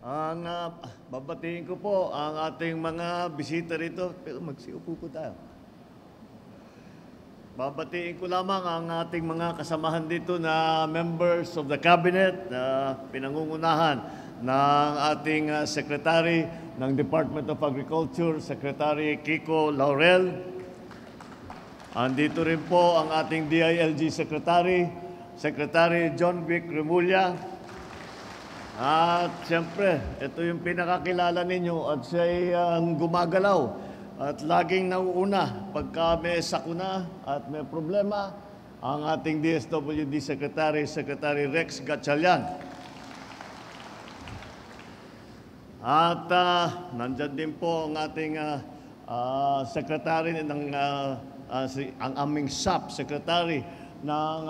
Ang babatiin ko po ang ating mga bisita rito. Pero magsiupo po tayo. Babatiin ko lamang ang ating mga kasamahan dito na members of the cabinet na pinangungunahan ng ating Secretary ng Department of Agriculture, Secretary Kiko Laurel. Andito rin po ang ating DILG Secretary, Secretary John Vic Remulla. At siyempre, ito yung pinakakilala ninyo at siya'y gumagalaw at laging nauuna pagka may sakuna at may problema, ang ating DSWD Secretary, Secretary Rex Gatchalian. At nandyan din po ang ating Secretary ng ang aming SAP Secretary ng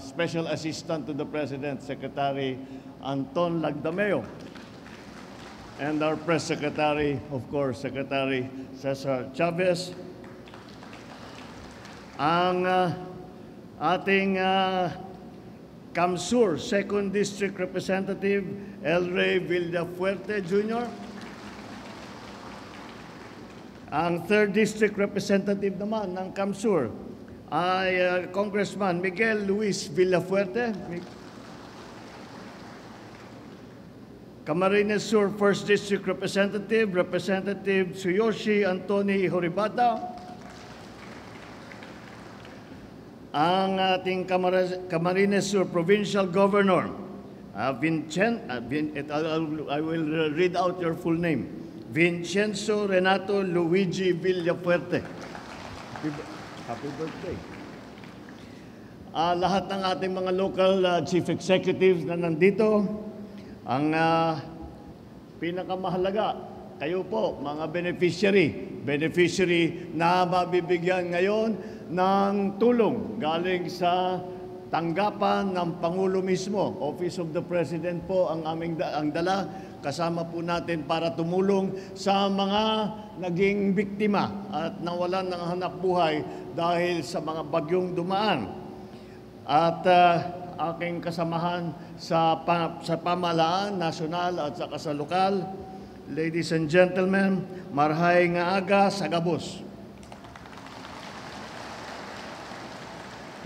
Special Assistant to the President, Secretary Anton Lagdameo. And our Press Secretary, of course, Secretary Cesar Chavez. Ang ating Camsur 2nd District Representative, El Rey Villafuerte Jr. Ang 3rd District Representative naman ng Camsur ay Congressman Miguel Luis Villafuerte. Camarines Sur 1st District Representative, Representative Tsuyoshi Antony Horibata. Ang ating Camarines Sur Provincial Governor, I will read out your full name, Vincenzo Renato Luigi Villafuerte. Happy birthday. Lahat ng ating mga local chief executives na nandito, ang pinakamahalaga, kayo po, mga beneficiary na mabibigyan ngayon ng tulong galing sa tanggapan ng Pangulo mismo. Office of the President po ang ang dala. Kasama po natin para tumulong sa mga naging biktima at nawalan ng hanap buhay dahil sa mga bagyong dumaan. At aking kasamahan sa pamahalaan, nasyonal at saka sa lokal, ladies and gentlemen, marhay nga aga sa gabos.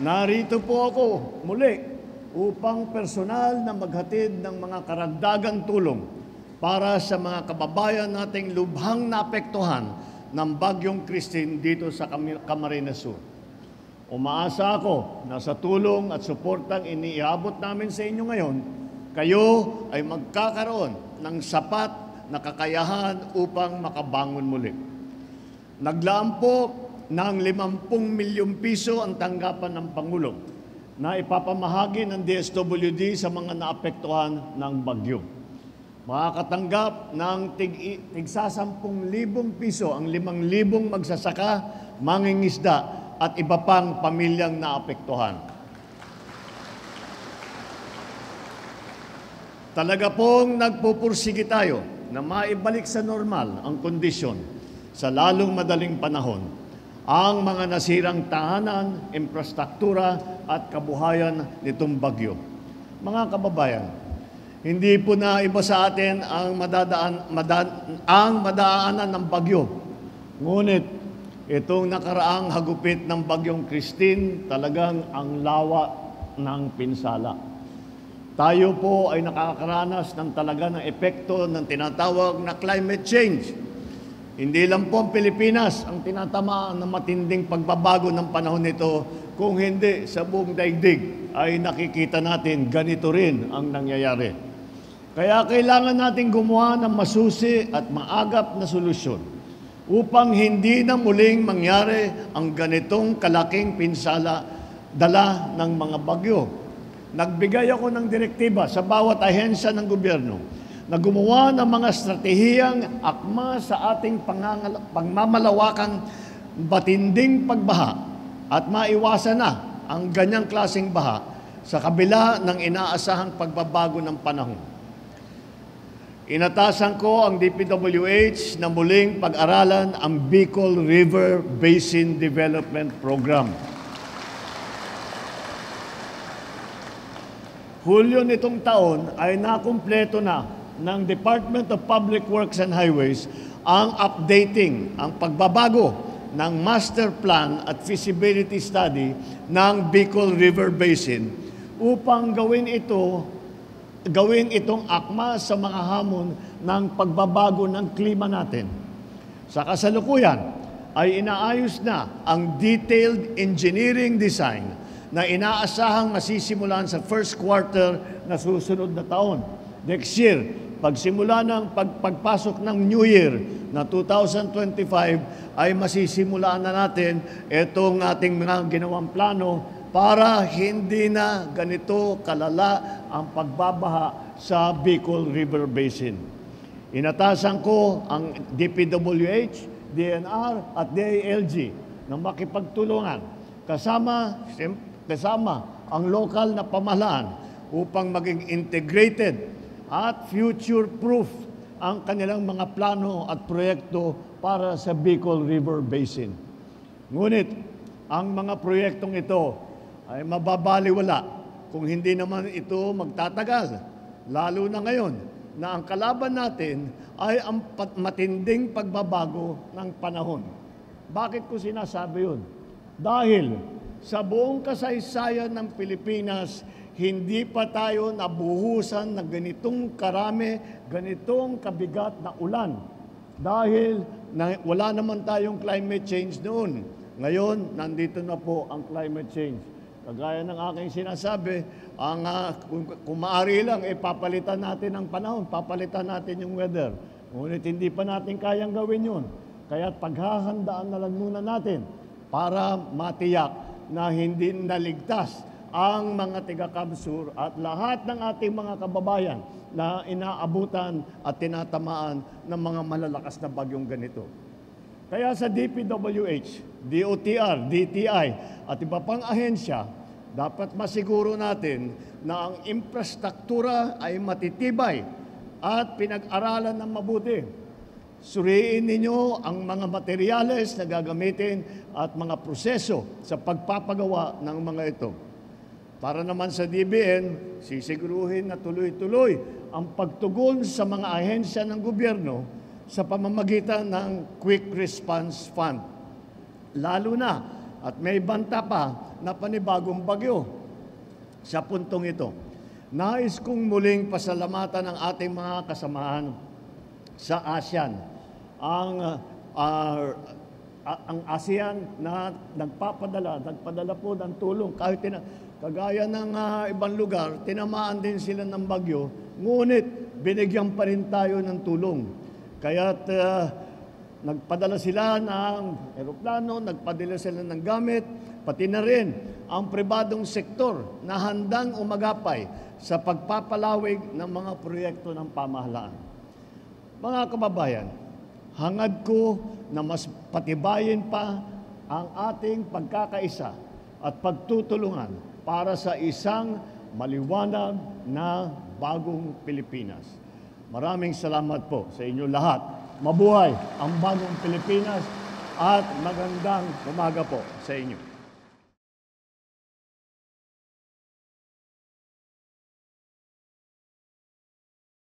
Narito po ako muli upang personal na maghatid ng mga karagdagang tulong para sa mga kababayan nating lubhang naapektuhan ng Bagyong Christine dito sa Camarines Sur. Umaasa ako na sa tulong at suportang iniabot namin sa inyo ngayon, kayo ay magkakaroon ng sapat na kakayahan upang makabangon muli. Naglaan po ng 50 milyong piso ang tanggapan ng Pangulo na ipapamahagi ng DSWD sa mga naapektuhan ng bagyo. Makakatanggap ng tig-10,000 piso ang 5,000 magsasaka, mangingisda at iba pang pamilyang naapektuhan. Talaga pong nagpupursige tayo na maibalik sa normal ang kondisyon sa lalong madaling panahon ang mga nasirang tahanan, infrastruktura at kabuhayan nitong bagyo. Mga kababayan, hindi po na iba sa atin ang madaanan ng bagyo. Ngunit itong nakaraang hagupit ng Bagyong Christine, talagang ang lawa ng pinsala. Tayo po ay nakakaranas ng talaga ng epekto ng tinatawag na climate change. Hindi lang po ang Pilipinas ang tinatamaan ng matinding pagbabago ng panahon nito, kung hindi sa buong daigdig ay nakikita natin ganito rin ang nangyayari. Kaya kailangan natin gumawa ng masusi at maagap na solusyon upang hindi na muling mangyari ang ganitong kalaking pinsala dala ng mga bagyo. Nagbigay ako ng direktiba sa bawat ahensya ng gobyerno na gumawa ng mga estratehiyang akma sa ating pagmamalawakang batinding pagbaha at maiwasan na ang ganyang klaseng baha sa kabila ng inaasahang pagbabago ng panahon. Inatasan ko ang DPWH na muling pag-aralan ang Bicol River Basin Development Program. Hulyo nitong taon ay nakumpleto na ng Department of Public Works and Highways ang updating, ang pagbabago ng master plan at feasibility study ng Bicol River Basin upang gawin itong akma sa mga hamon ng pagbabago ng klima natin. Sa kasalukuyan ay inaayos na ang detailed engineering design na inaasahang masisimulan sa first quarter na susunod na taon. Next year, pagsimula ng pagpasok ng New Year na 2025 ay masisimulaan na natin itong ating mga ginawang plano para hindi na ganito kalala ang pagbabaha sa Bicol River Basin. Inatasan ko ang DPWH, DNR at DILG na makipagtulungan kasama ang lokal na pamahalaan upang maging integrated at future-proof ang kanilang mga plano at proyekto para sa Bicol River Basin. Ngunit, ang mga proyektong ito ay mababaliwala kung hindi naman ito magtatagal, lalo na ngayon na ang kalaban natin ay ang matinding pagbabago ng panahon. Bakit ko sinasabi yun? Dahil sa buong kasaysayan ng Pilipinas, hindi pa tayo nabuhusan ng ganitong karami, ganitong kabigat na ulan. Dahil wala naman tayong climate change noon. Ngayon, nandito na po ang climate change. Kagaya ng aking sinasabi, kung maaari lang, papalitan natin ang panahon, papalitan natin yung weather. Ngunit hindi pa natin kayang gawin yun. Kaya paghahandaan na lang muna natin para matiyak na hindi naligtas ang mga taga-Kamsur at lahat ng ating mga kababayan na inaabutan at tinatamaan ng mga malalakas na bagyong ganito. Kaya sa DPWH, DOTR, DTI at iba pang ahensya, dapat masiguro natin na ang infrastruktura ay matitibay at pinag-aralan ng mabuti. Suriin ninyo ang mga materyales na gagamitin at mga proseso sa pagpapagawa ng mga ito. Para naman sa DBN, sisiguruhin na tuloy-tuloy ang pagtugon sa mga ahensya ng gobyerno sa pamamagitan ng Quick Response Fund. Lalo na at may banta pa na panibagong bagyo. Sa puntong ito, nais kong muling pasalamatan ang ating mga kasamahan sa ASEAN. Ang ASEAN na nagpadala po ng tulong kahit kagaya ng ibang lugar, tinamaan din sila ng bagyo, ngunit binigyan pa rin tayo ng tulong. Kaya't nagpadala sila ng eroplano, nagpadala sila ng gamit, pati na rin ang pribadong sektor na handang umagapay sa pagpapalawig ng mga proyekto ng pamahalaan. Mga kababayan, hangad ko na mas patibayin pa ang ating pagkakaisa at pagtutulungan para sa isang maliwanag na bagong Pilipinas. Maraming salamat po sa inyo lahat. Mabuhay ang bagong Pilipinas at magandang umaga po sa inyo.